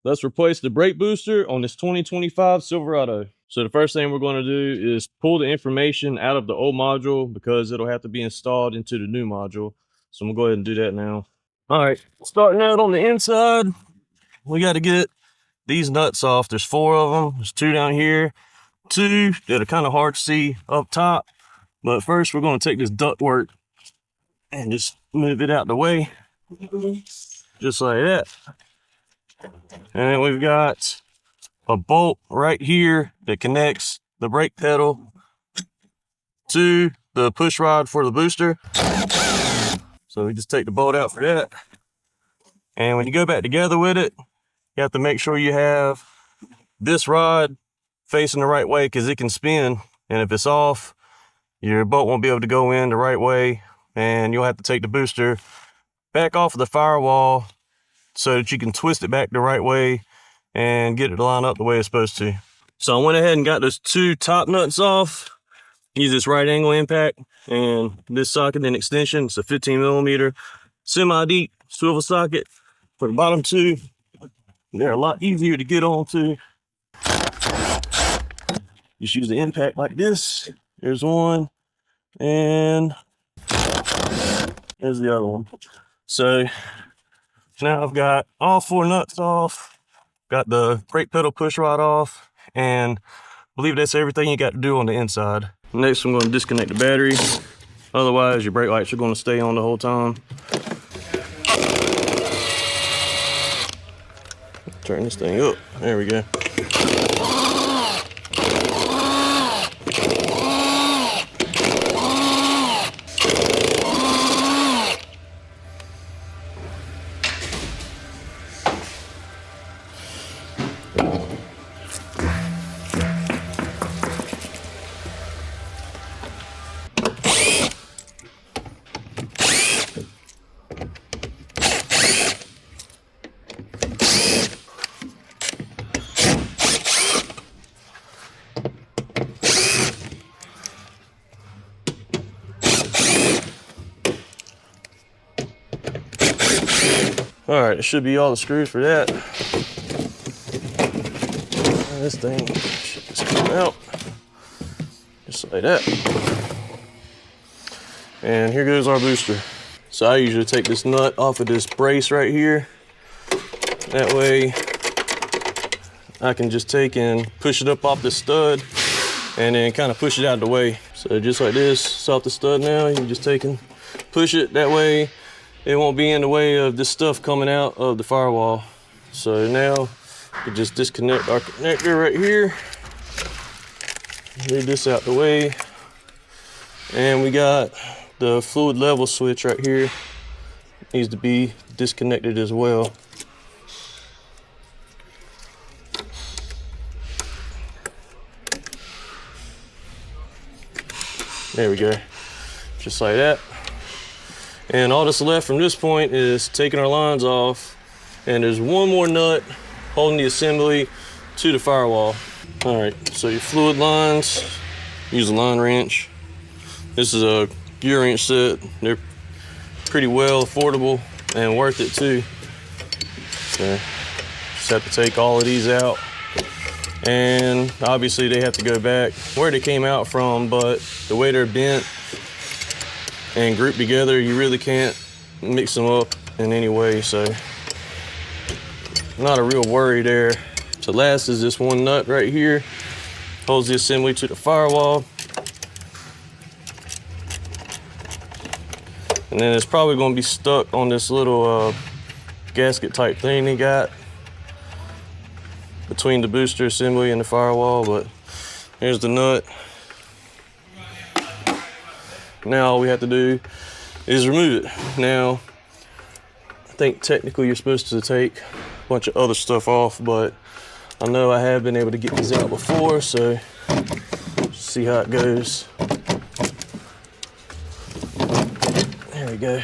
Let's replace the brake booster on this 2025 Silverado. So the first thing we're going to do is pull the information out of the old module because it'll have to be installed into the new module. So I'm gonna go ahead and do that now. All right, starting out on the inside, we got to get these nuts off. There's 4 of them. There's 2 down here, 2 that are kind of hard to see up top. But first we're going to take this ductwork and just move it out the way, just like that. And then we've got a bolt right here that connects the brake pedal to the push rod for the booster. So we just take the bolt out for that. And when you go back together with it, you have to make sure you have this rod facing the right way because it can spin. And if it's off, your bolt won't be able to go in the right way. And you'll have to take the booster back off of the firewall so that you can twist it back the right way and get it to line up the way it's supposed to. So I went ahead and got those 2 top nuts off. Use this right angle impact and this socket and extension. It's a 15mm semi-deep swivel socket for the bottom 2. They're a lot easier to get onto. Just use the impact like this. There's one, and there's the other one. So now I've got all 4 nuts off, got the brake pedal push rod off, and I believe that's everything you got to do on the inside. Next, I'm going to disconnect the battery. Otherwise, your brake lights are going to stay on the whole time. Turn this thing up. There we go. All right, it should be all the screws for that. This thing should just come out, just like that. And here goes our booster. So I usually take this nut off of this brace right here. That way I can just take and push it up off the stud and then kind of push it out of the way. So just like this, it's off the stud now. You just take and push it that way. It won't be in the way of this stuff coming out of the firewall. So now we just disconnect our connector right here. Move this out the way. And we got the fluid level switch right here. Needs to be disconnected as well. There we go, just like that. And all that's left from this point is taking our lines off, and there's one more nut holding the assembly to the firewall. All right, so your fluid lines, use a line wrench. This is a gear wrench set. They're pretty well affordable and worth it too. So just have to take all of these out. And obviously they have to go back where they came out from, but the way they're bent and grouped together, you really can't mix them up in any way, so not a real worry there. So last is this one nut right here, holds the assembly to the firewall. And then it's probably going to be stuck on this little gasket type thing they got between the booster assembly and the firewall, but here's the nut. Now all we have to do is remove it. Now, I think technically you're supposed to take a bunch of other stuff off, but I know I have been able to get these out before, so see how it goes. There we go.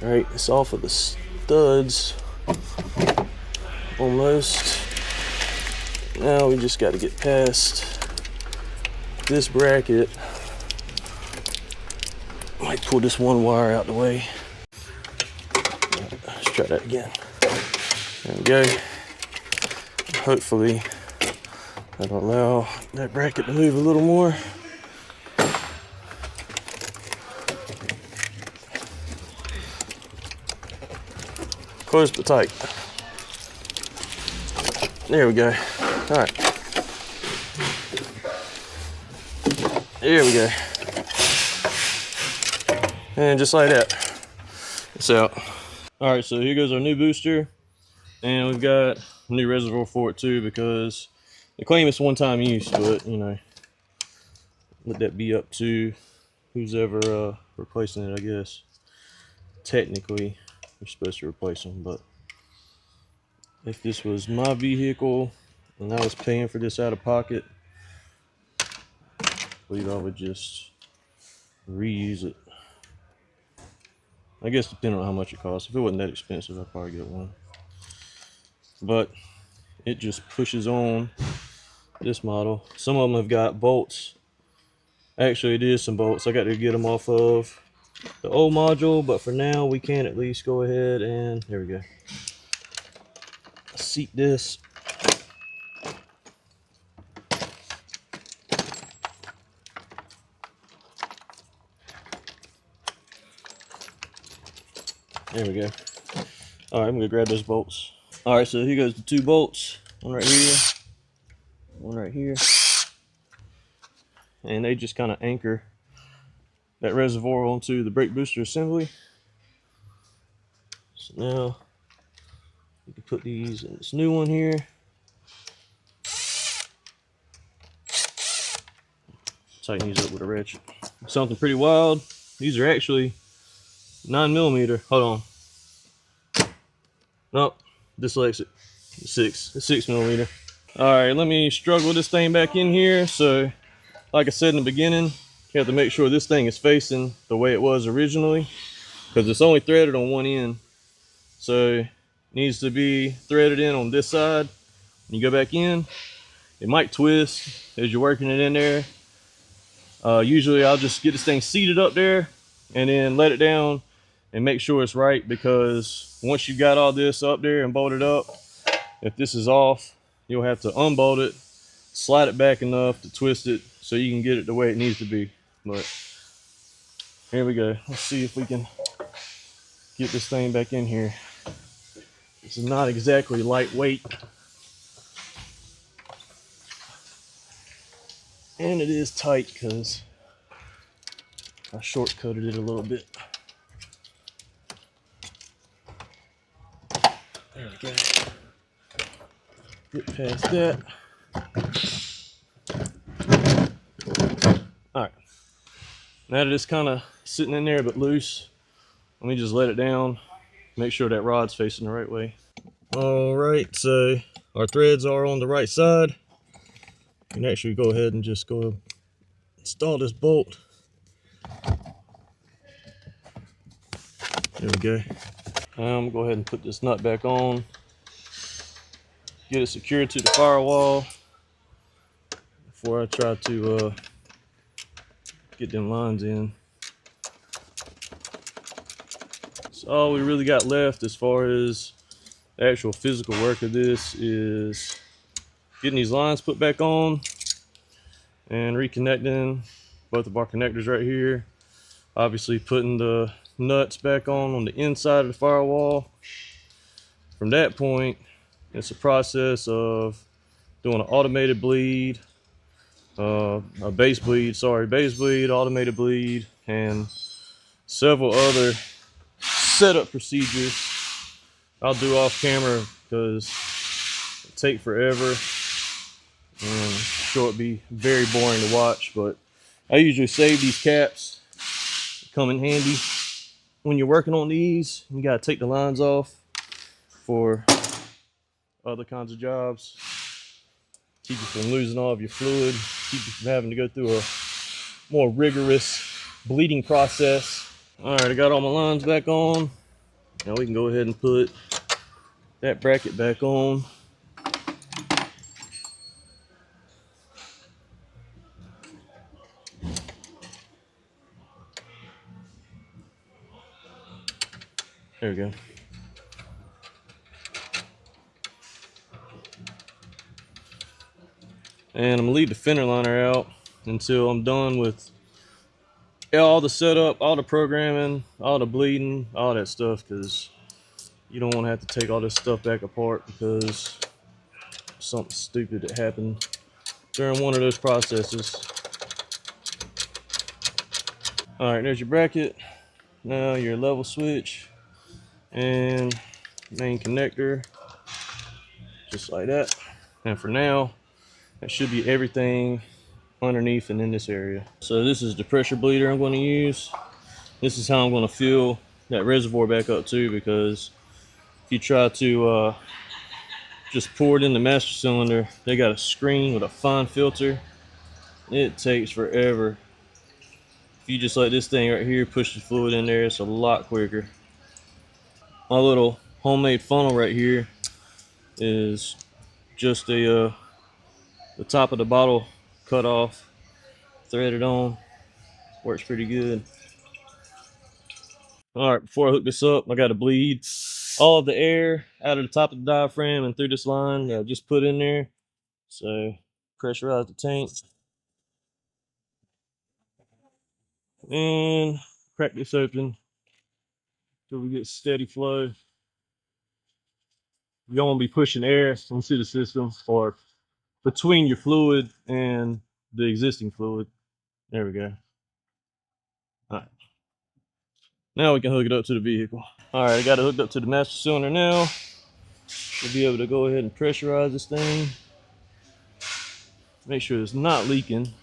All right, it's off of the studs, almost. Now we just got to get past this bracket. Might pull this one wire out the way. Let's try that again. There we go. Hopefully that'll allow that bracket to move a little more. Close but tight. There we go. All right. There we go. And just like that, it's out. All right, so here goes our new booster. And we've got a new reservoir for it too, because they claim it's one-time use, but you know, let that be up to who's ever replacing it, I guess. Technically, you're supposed to replace them, but if this was my vehicle and I was paying for this out of pocket, I believe I would just reuse it. I guess depending on how much it costs. If it wasn't that expensive, I'd probably get one. But it just pushes on this model. Some of them have got bolts. Actually, it is some bolts. I got to get them off of the old module, but for now we can at least go ahead and there we go. Seat this. There we go. All right, I'm gonna grab those bolts. All right, so here goes the two bolts. One right here, one right here, and they just kind of anchor that reservoir onto the brake booster assembly. So now you can put these in this new one here. Tighten these up with a ratchet. Something pretty wild. These are actually 9mm. Hold on. Nope, dyslexic. 6mm. All right, let me struggle this thing back in here. So, like I said in the beginning, you have to make sure this thing is facing the way it was originally, because it's only threaded on one end. So, it needs to be threaded in on this side. When you go back in, it might twist as you're working it in there. Usually I'll just get this thing seated up there and then let it down and make sure it's right, because once you've got all this up there and bolted up, if this is off, you'll have to unbolt it, slide it back enough to twist it so you can get it the way it needs to be. But here we go. Let's see if we can get this thing back in here. This is not exactly lightweight, and it is tight because I shortcutted it a little bit. There we go. Get past that. All right. Now that it's kind of sitting in there but loose, let me just let it down. Make sure that rod's facing the right way. All right, so our threads are on the right side. You can actually go ahead and just go install this bolt. There we go. I'm gonna go ahead and put this nut back on. Get it secured to the firewall before I try to get them lines in. So all we really got left as far as the actual physical work of this is getting these lines put back on and reconnecting both of our connectors right here. Obviously putting the nuts back on the inside of the firewall. From that point, it's a process of doing an automated bleed, a base bleed, automated bleed, and several other setup procedures I'll do off camera because it take forever and sure it'd be very boring to watch. But I usually save these caps. They come in handy when you're working on these. You gotta take the lines off for other kinds of jobs. Keep you from losing all of your fluid, keep you from having to go through a more rigorous bleeding process. All right, I got all my lines back on. Now we can go ahead and put that bracket back on. There we go. And I'm gonna leave the fender liner out until I'm done with all the setup, all the programming, all the bleeding, all that stuff, because you don't want to have to take all this stuff back apart because something stupid that happened during one of those processes. All right, there's your bracket. Now your level switch and main connector, just like that. And for now, that should be everything underneath and in this area. So this is the pressure bleeder I'm going to use. This is how I'm going to fill that reservoir back up too, because if you try to just pour it in the master cylinder, they got a screen with a fine filter. It takes forever. If you just let this thing right here push the fluid in there, it's a lot quicker. My little homemade funnel right here is just the top of the bottle cut off, threaded on. Works pretty good. All right, before I hook this up, I got to bleed all of the air out of the top of the diaphragm and through this line that I just put in there. So pressurize the tank and crack this open till we get steady flow. You don't want to be pushing air into the system or between your fluid and the existing fluid. There we go. All right. Now we can hook it up to the vehicle. All right, I got it hooked up to the master cylinder now. We'll be able to go ahead and pressurize this thing. Make sure it's not leaking.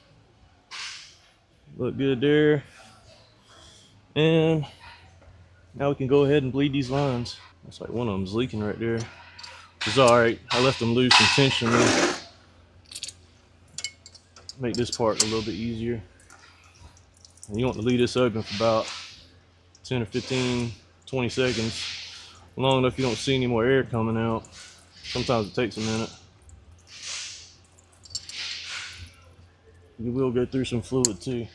Look good there. And now we can go ahead and bleed these lines. Looks like one of them's leaking right there. It's all right. I left them loose intentionally. Make this part a little bit easier. And you want to leave this open for about 10 or 15, 20 seconds. Long enough you don't see any more air coming out. Sometimes it takes a minute. You will go through some fluid too.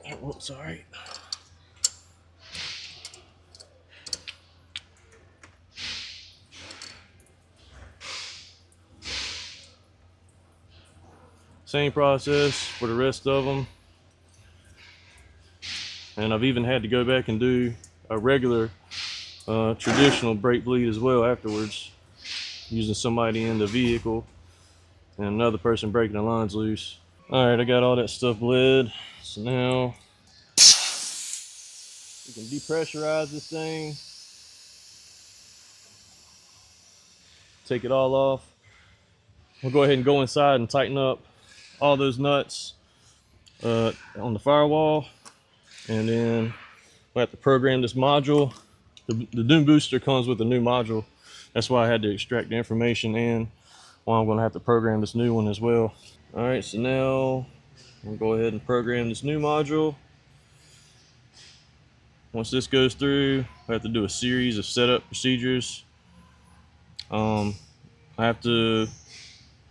That looks all right. Same process for the rest of them. And I've even had to go back and do a regular traditional brake bleed as well afterwards, using somebody in the vehicle and another person breaking the lines loose. All right, I got all that stuff bled. So now we can depressurize this thing, take it all off. We'll go ahead and go inside and tighten up all those nuts on the firewall, and then we'll have to program this module. The Doom booster comes with a new module. That's why I had to extract the information, and why I'm going to have to program this new one as well. All right, so now we'll go ahead and program this new module. Once this goes through, I have to do a series of setup procedures. I have to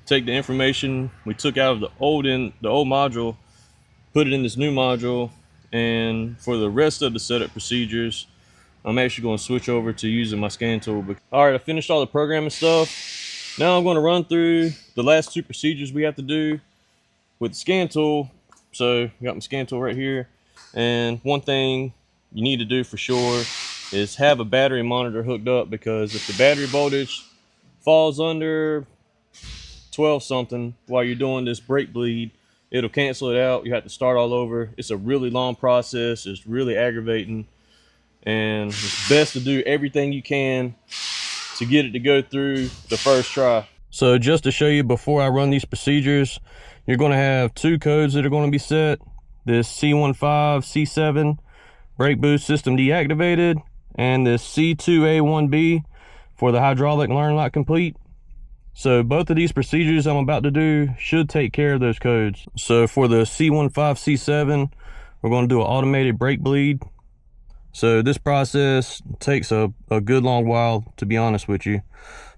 take the information we took out of the old module, put it in this new module, and for the rest of the setup procedures, I'm actually going to switch over to using my scan tool. All right, I finished all the programming stuff. Now I'm going to run through the last two procedures we have to do with the scan tool. So I got my scan tool right here, and one thing you need to do for sure is have a battery monitor hooked up, because if the battery voltage falls under 12 something while you're doing this brake bleed, it'll cancel it out. You have to start all over. It's a really long process. It's really aggravating, and it's best to do everything you can to get it to go through the first try. So just to show you, before I run these procedures, you're going to have two codes that are going to be set. This C15 C7 brake boost system deactivated, and this C2A1B for the hydraulic learn lock complete. So both of these procedures I'm about to do should take care of those codes. So for the C15 C7, we're going to do an automated brake bleed. So this process takes a good long while, to be honest with you.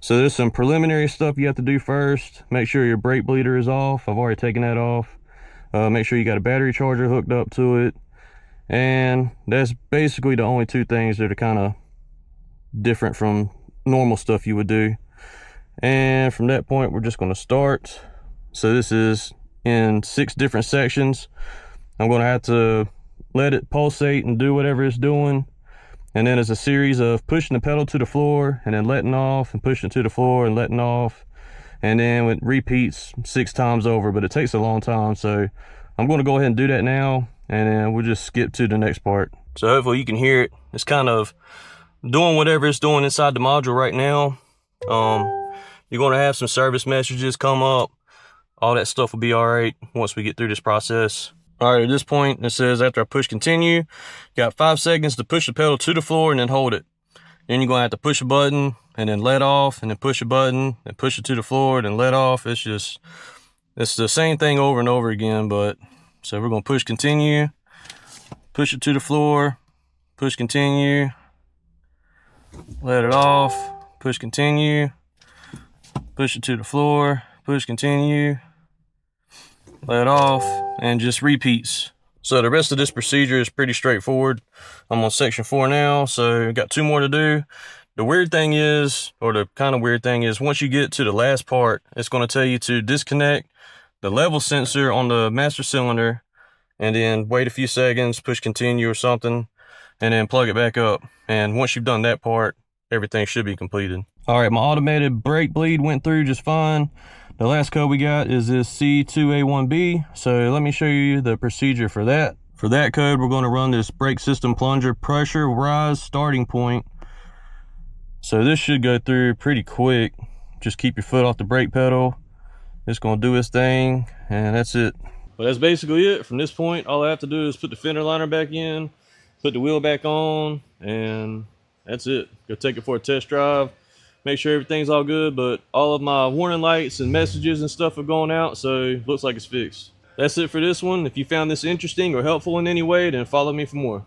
So there's some preliminary stuff you have to do first. Make sure your brake bleeder is off. I've already taken that off. Make sure you got a battery charger hooked up to it. And that's basically the only two things that are kind of different from normal stuff you would do. And from that point, we're just going to start So this is in 6 different sections. I'm going to have to let it pulsate and do whatever it's doing. And then it's a series of pushing the pedal to the floor and then letting off and pushing it to the floor and letting off. And then it repeats 6 times over, but it takes a long time. So I'm going to go ahead and do that now, and then we'll just skip to the next part. So hopefully you can hear it. It's kind of doing whatever it's doing inside the module right now. You're going to have some service messages come up. All that stuff will be all right once we get through this process. All right, at this point, it says after I push continue, you got 5 seconds to push the pedal to the floor and then hold it. Then you're going to have to push a button and then let off, and then push a button and push it to the floor and then let off. It's the same thing over and over again, but so we're going to push continue, push it to the floor, push continue, let it off, push continue, push it to the floor, push continue, let off, and just repeats. So the rest of this procedure is pretty straightforward. I'm on section 4 now, so got 2 more to do. The weird thing is, or the kind of weird thing is, once you get to the last part, it's going to tell you to disconnect the level sensor on the master cylinder, and then wait a few seconds, push continue or something, and then plug it back up. And once you've done that part, everything should be completed. All right, my automated brake bleed went through just fine. The last code we got is this C2A1B. So let me show you the procedure for that. For that code, we're going to run this brake system plunger pressure rise starting point. So this should go through pretty quick. Just keep your foot off the brake pedal. It's going to do its thing, and that's it. Well, that's basically it. From this point, all I have to do is put the fender liner back in, put the wheel back on, and that's it. Go take it for a test drive. Make sure everything's all good, but all of my warning lights and messages and stuff are going out, so it looks like it's fixed. That's it for this one. If you found this interesting or helpful in any way, then follow me for more.